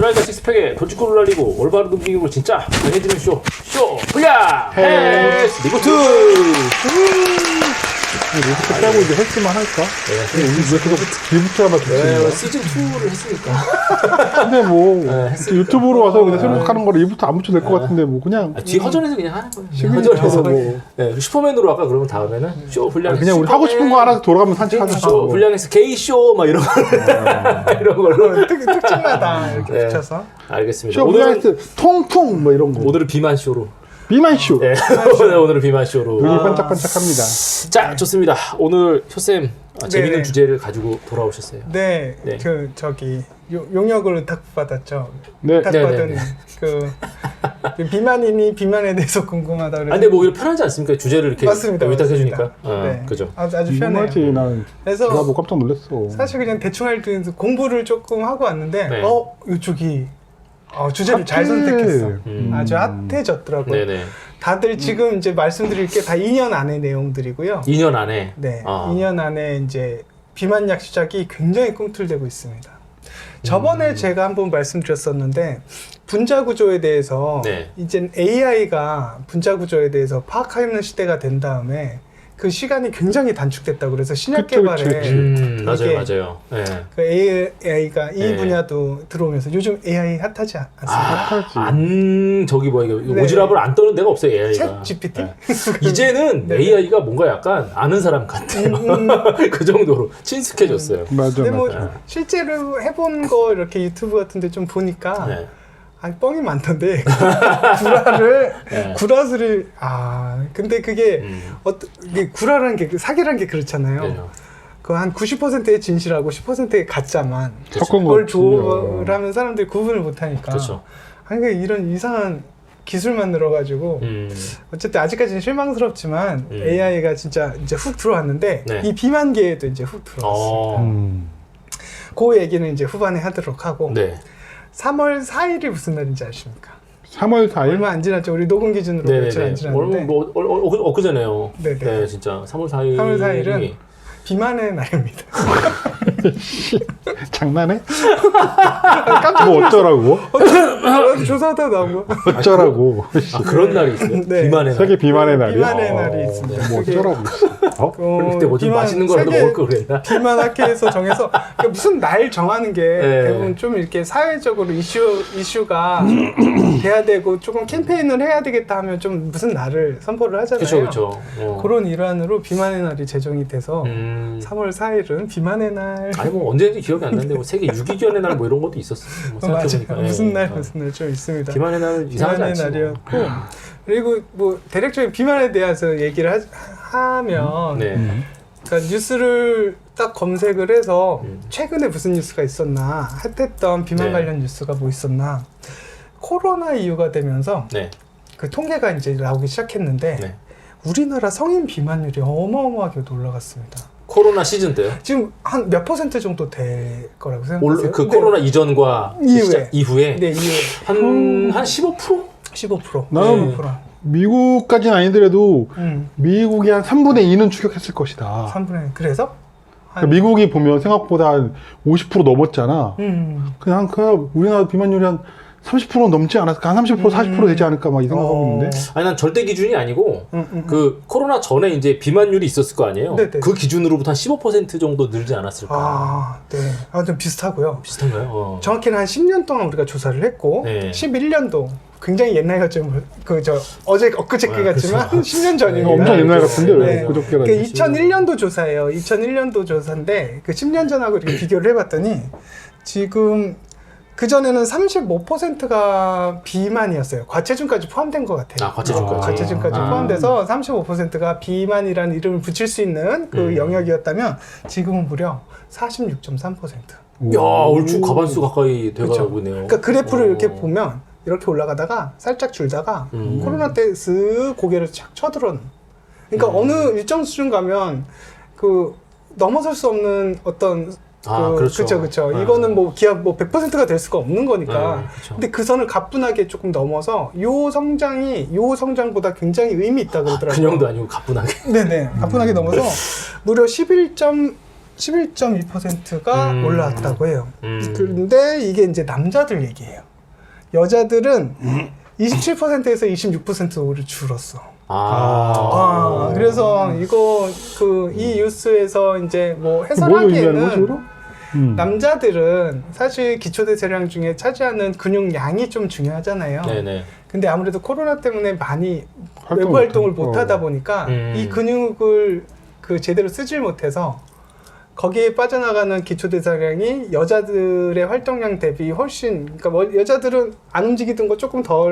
비만과 식스팩에 돌직구를 날리고 올바른 움직임으로 진짜 강해지는 쇼 불량 헬스 리부트. 리부트 빼고 이제 헬스만 할까? 네, 우리 왜 계속 리부트야만 듣지? 시즌 2를 했으니까. 근데 뭐 했으니까. 유튜브로 와서 그냥 새로 하는 거를 리부트 안 붙여도 될 것 같은데 뭐 그냥 뒤 허전해서 그냥 하는 거예요. 시그니처로 뭐 네, 슈퍼맨으로 아까 그러면 다음에는 쇼 불량. 그냥 우리 하고 싶은 거 알아서 돌아가면 산책하자. 쇼 불량에서 게이 쇼막 이런 거 이런 걸로. 특징마다 이렇게 네. 붙여서. 알겠습니다. 쇼 오늘은 블라이트 통풍 뭐 이런 거. 오늘은 비만 쇼로. 비만쇼. 네, 오늘은 비만 쇼로. 눈이 반짝반짝합니다. 자, 좋습니다. 오늘 효쌤 재밌는 네네. 주제를 가지고 돌아오셨어요. 네, 네. 그 저기 용역을 부탁받았죠. 네. 부탁받은 네네네. 그 비만인이 비만에 대해서 궁금하다 그래서. 근데 뭐 오히려 편하지 않습니까? 주제를 이렇게 맞습니다. 위탁해주니까. 네. 그죠. 아주 편해요. 궁금하지. 난 그래서 내가 뭐 깜짝 놀랐어. 사실 그냥 대충 할 때 공부를 조금 하고 왔는데 네. 이쪽이 주제를 잘 핫해. 선택했어. 아주 음. 핫해졌더라고요. 네네. 다들 지금 이제 말씀드릴 게 다 2년 안의 내용들이고요. 2년 안에. 네, 아. 2년 안에 이제 비만약 시작이 굉장히 꿈틀대고 있습니다. 저번에 제가 한번 말씀드렸었는데 분자 구조에 대해서 네. 이젠 AI가 분자 구조에 대해서 파악하는 시대가 된 다음에 그 시간이 굉장히 단축됐다고 그래서 신약 그쵸, 개발에 그쵸. 맞아요. 네. 그 AI가 이 네. 분야도 들어오면서 요즘 AI 핫하지 않습니까? 핫하지. 저기 뭐 이거 네. 오지랖을 안 떠는 데가 없어요, AI가. 챗 GPT? 이제는 네. AI가 뭔가 약간 아는 사람 같아요. 그 정도로 친숙해졌어요. 맞아, 근데 뭐 맞아. 실제로 해본 거 이렇게 유튜브 같은데 좀 보니까 네. 뻥이 많던데 구라를 네. 구라수를 근데 그게 음. 이게 구라라는 게 사기라는 게 그렇잖아요. 네. 그 한 90%의 진실하고 10%의 가짜만 섞은 그걸 거지. 조라면 사람들이 구분을 못 하니까. 그렇죠. 아니 이런 이상한 기술만 늘어가지고 어쨌든 아직까지는 실망스럽지만 AI가 진짜 이제 훅 들어왔는데 네. 이 비만계에도 이제 훅 들어왔어요. 그 얘기는 이제 후반에 하도록 하고 네. 3월 4일이 무슨 날인지 아십니까? 3월 4일? 얼마 안 지났죠. 우리 녹음 기준으로 며칠 안 지났는데 뭐 엊그제네요. 네네. 네, 진짜 3월 4일이 3월 4일은 비만의 날입니다. 장난해? 뭐 어쩌라고? 조사하다 나온 거. 어쩌라고? 그런 날이 있어요. 네. 비만의 날. 세계 비만의 날이야? 비만의 날이 있습니다. 뭐 그게 어쩌라고? 그때 뭐 좀 비만 맛있는 거라도 세계 먹을 걸 그랬나? 비만 학회에서 정해서 그러니까 무슨 날 정하는 게 네. 대부분 좀 이렇게 사회적으로 이슈가 돼야 되고 조금 캠페인을 해야 되겠다 하면 좀 무슨 날을 선포를 하잖아요. 그렇죠. 그런 일환으로 비만의 날이 제정이 돼서 3월 3월 4일은 비만의 날. 아니 뭐 언제인지 기억이 안 나는데 뭐 세계 유기견의 날 뭐 이런 것도 있었어요. 뭐 맞아요. 생각해보니까. 무슨 날 예. 무슨 날 좀 있습니다. 비만의 날은 이상하지 비만의 않지. 날이었고 그리고 뭐 대략적인 비만에 대해서 얘기를 하면 네. 그러니까 뉴스를 딱 검색을 해서 최근에 무슨 뉴스가 있었나 핫했던 비만 네. 관련 뉴스가 뭐 있었나 코로나 이후가 되면서 네. 그 통계가 이제 나오기 시작했는데 네. 우리나라 성인 비만율이 어마어마하게 올라갔습니다. 코로나 시즌 때요? 지금 한 몇 % 정도 될 거라고 생각하세요? 그 코로나 이전과 이후에 네, 이후에 한 15%? 15%. 나는 15%. 미국까지는 아니더라도 미국이 한 3분의 2는 추격했을 것이다. 3분의 1. 그래서? 그러니까 미국이 보면 생각보다 한 50% 넘었잖아. 그냥 우리나라 비만율이 한 30% 넘지 않았을까? 한 30%, 40% 되지 않을까? 막 이 생각하고 있는데. 아니 난 절대 기준이 아니고 그 코로나 전에 이제 비만율이 있었을 거 아니에요. 네네. 그 기준으로부터 한 15% 정도 늘지 않았을까. 네. 좀 비슷하고요. 비슷한가요? 정확히는 한 10년 동안 우리가 조사를 했고, 네. 11년도 굉장히 옛날 같지만 엊그저께 같지만 10년 전입니다. 엄청 옛날 같은데 왜 네. 그저께가 그 2001년도 조사예요. 2001년도 조사인데 그 10년 전하고 이렇게 비교를 해봤더니 지금 그 전에는 35%가 비만이었어요. 과체중까지 포함된 것 같아요. 과체중까지. 과체중까지 포함돼서 35%가 비만이라는 이름을 붙일 수 있는 그 영역이었다면 지금은 무려 46.3%. 야, 얼추 가반수 가까이 그렇죠. 돼가고 있네요. 그러니까 그래프를 이렇게 보면 이렇게 올라가다가 살짝 줄다가 코로나 때 쓱 고개를 착 쳐들어는. 그러니까 어느 일정 수준 가면 그 넘어설 수 없는 어떤 그렇죠. 그쵸. 이거는 뭐 기업 100%가 될 수가 없는 거니까. 그쵸. 근데 그 선을 가뿐하게 조금 넘어서 요 성장보다 굉장히 의미 있다 그러더라고요. 그냥도 아니고 가뿐하게. 네네. 가뿐하게 넘어서 무려 11.2%가 올라왔다고 해요. 음. 그런데 이게 이제 남자들 얘기예요. 여자들은 27%에서 26%로 줄었어. 그래서 이거 이 뉴스에서 이제 뭐 뭘 의미하는 거지, 해설하기에는 그럼? 남자들은 사실 기초대사량 중에 차지하는 근육 양이 좀 중요하잖아요. 네네. 근데 아무래도 코로나 때문에 많이 활동 외부 활동을 못하고. 못 하다 보니까 이 근육을 그 제대로 쓰질 못해서 거기에 빠져나가는 기초대사량이 여자들의 활동량 대비 훨씬, 그러니까 뭐 여자들은 안 움직이던 거 조금 더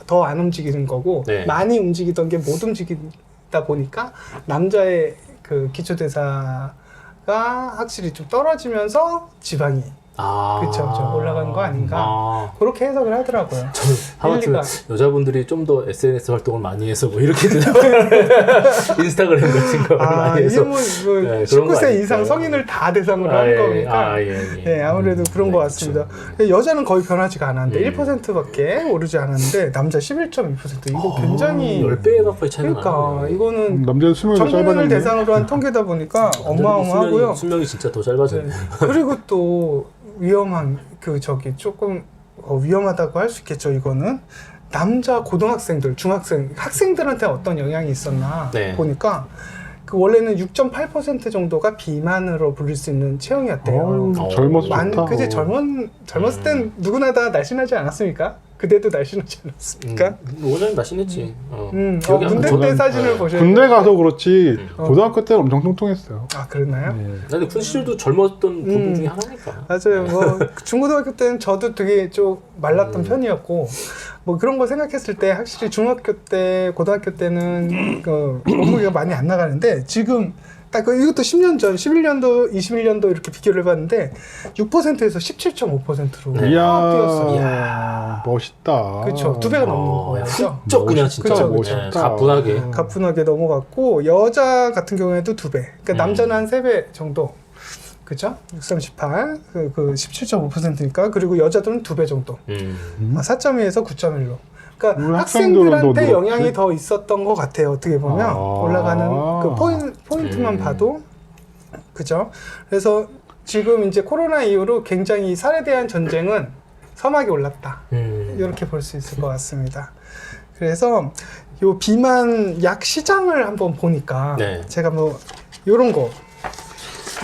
안 움직이는 거고, 네. 많이 움직이던 게 못 움직이다 보니까 남자의 그 기초대사가 확실히 좀 떨어지면서 지방이 그쵸, 올라간 거 아닌가. 그렇게 해석을 하더라고요. 저는 하마터면 여자분들이 좀 더 SNS 활동을 많이 해서 뭐 이렇게 인스타그램 같은 걸 많이 해서 이게 뭐 네, 19세 이상 성인을 다 대상으로 하는 거니까 네, 아무래도 그런 것 같습니다. 그렇죠. 여자는 거의 변하지가 않았는데 1%밖에 오르지 않았는데 남자 11.2% 이거 굉장히 10배 가까이 차이가 그러니까 나요. 이거는 남자는 수명이 전 국민을 짧아졌네. 대상으로 한 통계다 보니까 어마어마하고요. 수명이 진짜 더 짧아졌네. 네. 그리고 또 위험한 조금 위험하다고 할 수 있겠죠. 이거는 남자 고등학생들, 중학생, 학생들한테 어떤 영향이 있었나 네. 보니까 그 원래는 6.8% 정도가 비만으로 불릴 수 있는 체형이었대요. 젊어서 좋다. 그지 젊었을 땐 누구나 다 날씬하지 않았습니까? 그대도 날씬하지 않았습니까? 원장님 날씬했지. 군대 때 저는 사진을 보셔야 군대 돼요. 가서 그렇지 고등학교 때는 엄청 통통했어요. 아 그랬나요? 네. 근데 군 시절도 젊었던 부분 중에 하나니까. 맞아요. 뭐 중고등학교 때는 저도 되게 좀 말랐던 편이었고 뭐 그런 거 생각했을 때 확실히 중학교 때, 고등학교 때는 그 몸무게가 많이 안 나가는데 지금 딱 이것도 10년 전, 11년도, 21년도 이렇게 비교를 해봤는데 6%에서 17.5%로 뛰었어요. 이야, 멋있다. 그렇죠. 2배가 넘는 거예요. 쩍 그냥 진짜 그쵸, 멋있다. 가뿐하게. 가뿐하게 넘어갔고 여자 같은 경우에도 2배. 그러니까 남자는 한 3배 정도. 그죠? 638, 그 17.5%니까. 그리고 여자들은 2배 정도. 4.2에서 9.1로. 그러니까 학생들한테 영향이 더 있었던 것 같아요. 어떻게 보면 올라가는 그 포인트만 봐도 그죠? 그래서 지금 이제 코로나 이후로 굉장히 살에 대한 전쟁은 서막이 올랐다. 이렇게 볼 수 있을 것 같습니다. 그래서 요 비만 약 시장을 한번 보니까 네. 제가 뭐 요런 거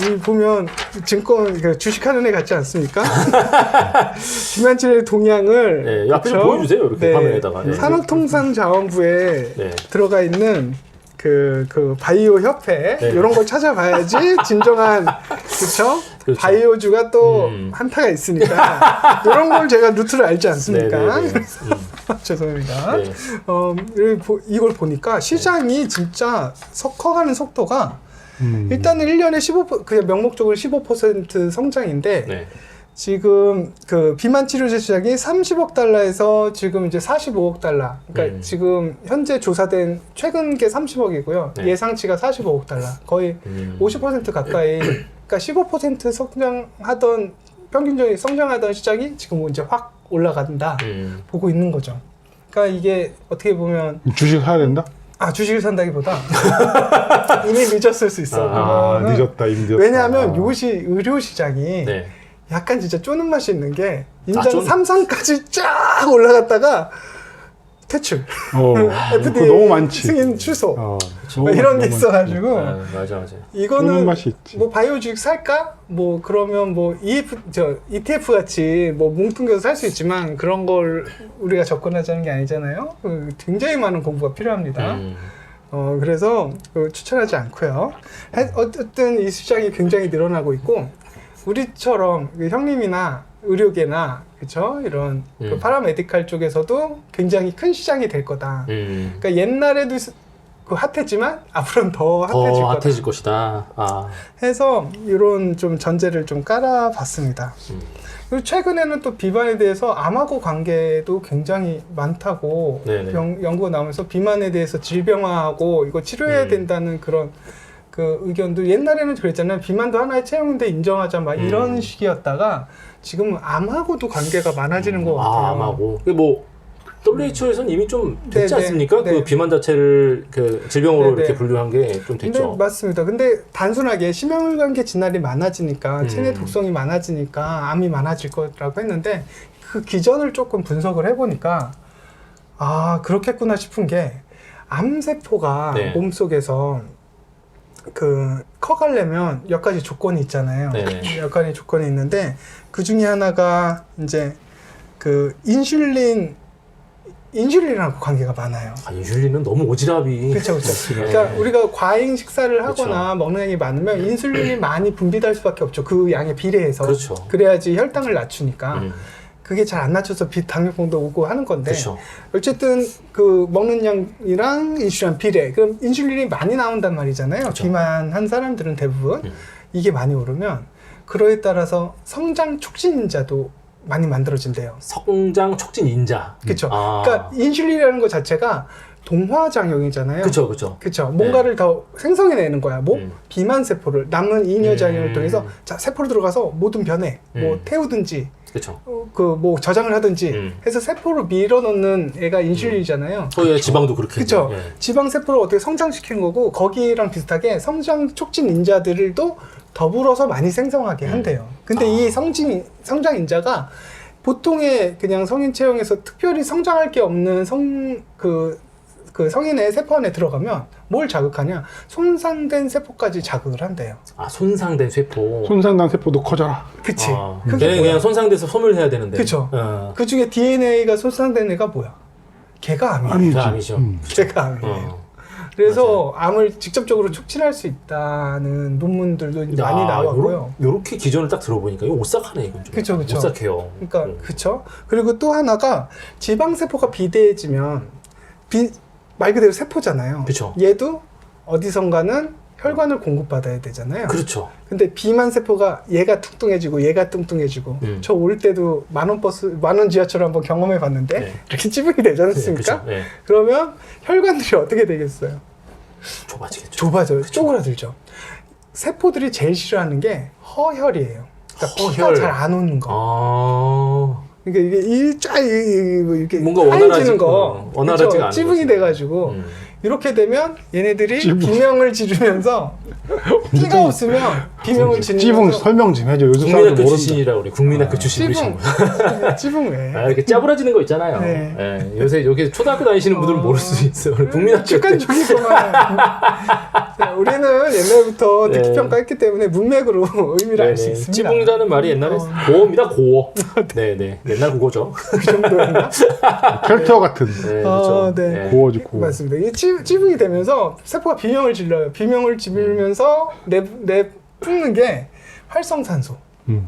이 보면 증권 주식하는 애 같지 않습니까? 비만치료의 동향을 네, 앞에서 보여주세요. 이렇게 화면에다가. 네. 산업통상자원부에 네. 들어가 있는 그 바이오 협회 네. 이런 걸 찾아봐야지 진정한 그렇죠? 바이오주가 또 한타가 있으니까 이런 걸 제가 루트를 알지 않습니까? 네, 네, 네. 죄송합니다. 네. 이걸 보니까 시장이 진짜 커가는 속도가 일단은 1년에 그냥 명목적으로 15% 성장인데 네. 지금 그 비만 치료제 시장이 30억 달러에서 지금 이제 45억 달러. 그러니까 지금 현재 조사된 최근 게 30억이고요. 네. 예상치가 45억 달러. 거의 50% 가까이. 그러니까 15% 성장하던 평균적인 성장하던 시장이 지금 이제 확 올라간다. 보고 있는 거죠. 그러니까 이게 어떻게 보면 주식 사야 된다? 주식을 산다기보다 이미 늦었을 수 있어. 늦었다, 이미 늦었다. 왜냐하면 의료 시장이 네. 약간 진짜 쪼는 맛이 있는 게 인장 3상까지 쫙 올라갔다가 퇴출. FDA 너무 많지. 승인 취소. 너무, 이런 게 너무 있어가지고 맞아. 이거는 맛이 있지. 뭐 바이오 주식 살까? 뭐 그러면 뭐 ETF 같이 뭐 뭉뚱겨서 살 수 있지만 그런 걸 우리가 접근하자는 게 아니잖아요. 굉장히 많은 공부가 필요합니다. 그래서 추천하지 않고요. 어쨌든 이 시장이 굉장히 늘어나고 있고 우리처럼 형님이나 의료계나 그쵸 이런 그 파라메디칼 쪽에서도 굉장히 큰 시장이 될 거다. 그러니까 옛날에도 그 핫했지만 앞으로는 더 핫해질 것이다. 해서 이런 좀 전제를 좀 깔아봤습니다. 그리고 최근에는 또 비만에 대해서 암하고 관계도 굉장히 많다고 연구가 나오면서 비만에 대해서 질병화하고 이거 치료해야 된다는 그런 그 의견도 옛날에는 그랬잖아요. 비만도 하나의 체형인데 인정하자 막 이런 식이었다가 지금은 암하고도 관계가 많아지는 것 같아요. 암하고 뭐 WHO에서는 이미 좀 됐지 네네. 않습니까? 네. 그 비만 자체를 그 질병으로 네네. 이렇게 분류한 게 좀 됐죠. 근데 맞습니다. 근데 단순하게 심혈관계 진날이 많아지니까 체내 독성이 많아지니까 암이 많아질 거라고 했는데 그 기전을 조금 분석을 해보니까 아 그렇겠구나 싶은 게 암세포가 네. 몸속에서 그 커가려면 몇 가지 조건이 있잖아요. 네네. 몇 가지 조건이 있는데 그 중에 하나가 이제 그 인슐린하고 관계가 많아요. 아, 인슐린은 너무 오지랖이. 그렇죠, 그렇죠. 그러니까 우리가 과잉 식사를 하거나 먹는 양이 많으면 인슐린이 많이 분비될 수밖에 없죠. 그 양에 비례해서. 그렇죠. 그래야지 혈당을 낮추니까. 그게 잘 안 낮춰서 당뇨병도 오고 하는 건데. 그렇죠. 어쨌든 그 먹는 양이랑 인슐린 비례. 그럼 인슐린이 많이 나온단 말이잖아요. 그렇죠. 비만한 사람들은 대부분 이게 많이 오르면 그거에 따라서 성장 촉진인자도 많이 만들어진대요. 성장 촉진 인자. 그렇죠. 아. 그러니까 인슐린이라는 것 자체가 동화작용이잖아요. 그렇죠, 그렇죠. 그렇죠. 뭔가를 더 생성해내는 거야. 뭐 비만 세포를 남은 잉여작용을 통해서 자 세포로 들어가서 모든 변에 뭐 태우든지 그렇죠. 그 뭐 저장을 하든지 해서 세포로 밀어넣는 애가 인슐린이잖아요. 소의 지방도 그렇게. 그렇죠. 예. 지방 세포를 어떻게 성장시키는 거고 거기랑 비슷하게 성장 촉진 인자들도 더불어서 많이 생성하게 한대요. 근데 이 성장 인자가 보통의 그냥 성인 체형에서 특별히 성장할 게 없는 그 성인의 세포 안에 들어가면 뭘 자극하냐? 손상된 세포까지 자극을 한대요. 아, 손상된 세포. 손상난 세포도 커져라. 그치. 아, 그게 걔는 뭐야? 그냥 손상돼서 소멸해야 되는데. 그쵸. 어. 그 중에 DNA가 손상된 애가 뭐야? 걔가 암이에요. 아니지. 그게 아니죠. 걔가 암이에요. 어. 그래서 암을 직접적으로 촉진할 수 있다는 논문들도 이제 많이 나왔고요. 요렇게 기전을 딱 들어보니까 이거 오싹하네, 이건 좀. 그쵸, 그쵸. 오싹해요. 그러니까 그쵸. 그리고 또 하나가 지방 세포가 비대해지면 말 그대로 세포잖아요. 그쵸. 얘도 어디선가는 혈관을 공급받아야 되잖아요. 그렇죠. 근데 비만 세포가 얘가 뚱뚱해지고 얘가 뚱뚱해지고 저 올 때도 만원 지하철을 한번 경험해 봤는데 네. 이렇게 찌부이 되지 않습니까? 그쵸. 네. 그러면 혈관들이 어떻게 되겠어요? 좁아지겠죠. 좁아져요. 쪼그라들죠. 세포들이 제일 싫어하는 게 허혈이에요. 그러니까 피가 허혈. 잘 안 오는 거. 아. 그러니까 이게 이렇게 뭔가 하얘지는 거, 원활하지가 그쵸? 않은 찌붕이 거지. 돼가지고 이렇게 되면 얘네들이 찌붕. 비명을 지르면서 피가 없으면 비명을 찌붕 지르면서 설명 좀 해줘. 요즘 국민학교 사람들 모른다. 출신이라 우리 국민학교 출신 찌붕 찌붕 왜? 아, 이렇게 짜부라지는 거 있잖아요. 네. 예, 요새 여기 초등학교 다니시는 분들은 모를 수 있어요. 우리 국민학교 때. 객관적이구만. 우리는 옛날부터 네. 듣기평가했기 때문에 문맥으로 의미를 알 수 네네. 있습니다. 찌붕이라는 말이 옛날에 고어입니다. 고어. 네네. 옛날 국어죠. 그 정도였나? 캐릭터 같은. 네, 아, 그렇죠. 네. 고어지 고. 맞습니다. 이게 찌붕이 되면서 세포가 비명을 질러요. 비명을 지르면서 내뿜는 게 활성산소.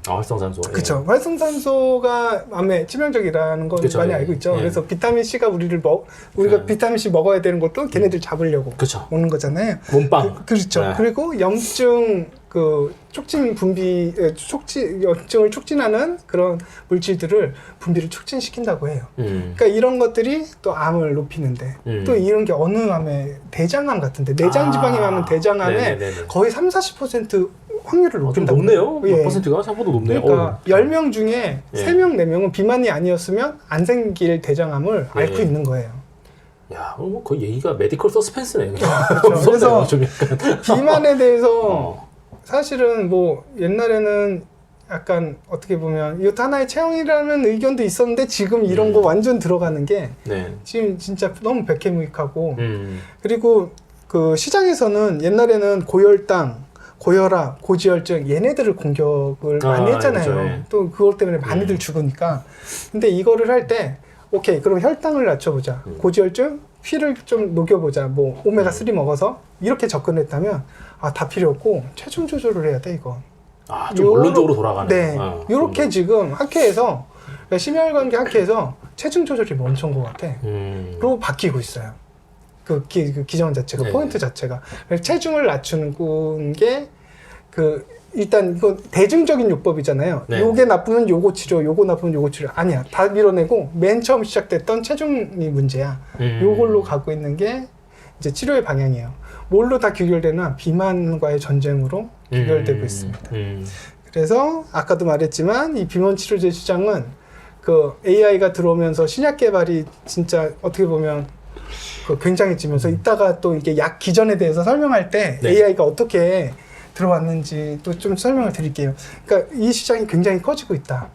아, 활성산소. 그렇죠. 활성산소가 암에 치명적이라는 건 그쵸, 많이 예. 알고 있죠. 예. 그래서 비타민 C가 우리가 비타민 C 먹어야 되는 것도 걔네들 잡으려고 그쵸. 먹는 거잖아요. 몸빵. 그렇죠. 네. 그리고 염증 촉진 염증을 촉진하는 그런 물질들을 분비를 촉진시킨다고 해요. 그러니까 이런 것들이 또 암을 높이는데 또 이런 게 어느 암에 대장암 같은데 내장 지방이 많은 대장암에 네네네네. 거의 30-40% 확률을 좀 높인다고 높네요. 예. 몇 퍼센트가 생각보다 높네요. 그러니까 10명 중에 예. 3명, 4명은 비만이 아니었으면 안 생길 대장암을 앓고 있는 거예요. 야, 뭐 거의 얘기가 메디컬 서스펜스네. 그렇죠. 무섭네요. 그래서 좀 약간. 비만에 대해서 어. 사실은 뭐 옛날에는 약간 어떻게 보면 이것도 하나의 체형이라는 의견도 있었는데 지금 이런 거 완전 들어가는 게 네. 지금 진짜 너무 백해무익하고 음. 그리고 그 시장에서는 옛날에는 고혈당, 고혈압, 고지혈증 얘네들을 공격을 많이 했잖아요. 그렇죠. 예. 또 그것 때문에 많이들 죽으니까. 근데 이거를 할 때 오케이 그럼 혈당을 낮춰보자. 고지혈증 피를 좀 녹여보자. 뭐 오메가3 먹어서 이렇게 접근했다면 다 필요 없고 체중 조절을 해야 돼 이건. 아, 좀 원론적으로 돌아가네. 네. 요렇게 지금 학회에서 그러니까 심혈관계 학회에서 체중 조절이 멈춘 것 같아. 그리고 바뀌고 있어요. 그 기전 자체가 네. 포인트 자체가 체중을 낮추는 게 일단 이거 대중적인 요법이잖아요. 네. 요게 나쁘면 요거 치료, 요거 나쁘면 요거 치료. 아니야. 다 밀어내고 맨 처음 시작됐던 체중이 문제야. 요걸로 가고 있는 게 이제 치료의 방향이에요. 뭘로 다 귀결되나 비만과의 전쟁으로 귀결되고 있습니다. 그래서 아까도 말했지만 이 비만 치료제 시장은 그 AI가 들어오면서 신약 개발이 진짜 어떻게 보면 그 굉장해지면서 이따가 또 이게 약 기전에 대해서 설명할 때 네. AI가 어떻게 들어왔는지 또 좀 설명을 드릴게요. 그러니까 이 시장이 굉장히 커지고 있다.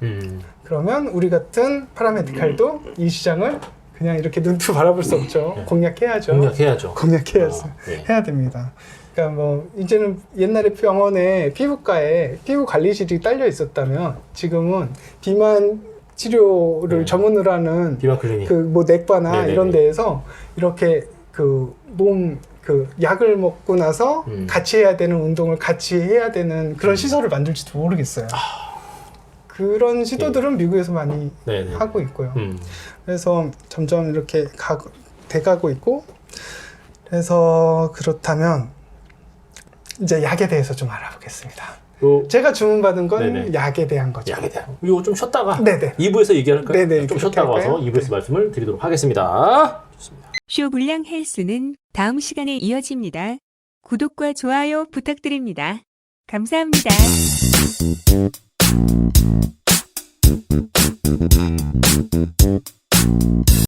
그러면 우리 같은 파라메디칼도 이 시장을 그냥 이렇게 눈뜨 바라볼 수 없죠. 네. 공략해야죠. 공략해야죠. 공략해야죠. 네. 해야 됩니다. 그러니까 뭐 이제는 옛날에 병원에 피부과에 피부 관리실이 딸려 있었다면 지금은 비만 치료를 네. 전문으로 하는 비만 클리닉. 그 뭐 넥바나 네네네. 이런 데에서 이렇게 그 몸 그 약을 먹고 나서 같이 해야 되는 운동을 같이 해야 되는 그런 시설을 만들지도 모르겠어요. 그런 시도들은 미국에서 많이 네네. 하고 있고요. 그래서 점점 이렇게 돼가고 있고, 그래서 그렇다면 이제 약에 대해서 좀 알아보겠습니다. 요 제가 주문받은 건 네네. 약에 대한 거죠. 약에 대한 이거 좀 쉬었다가 네네. 2부에서 얘기할까요? 네네, 좀 그렇게 쉬었다가 와서 할까요? 2부에서 네. 말씀을 드리도록 하겠습니다. 좋습니다. 쇼불량 헬스는 다음 시간에 이어집니다. 구독과 좋아요 부탁드립니다. 감사합니다.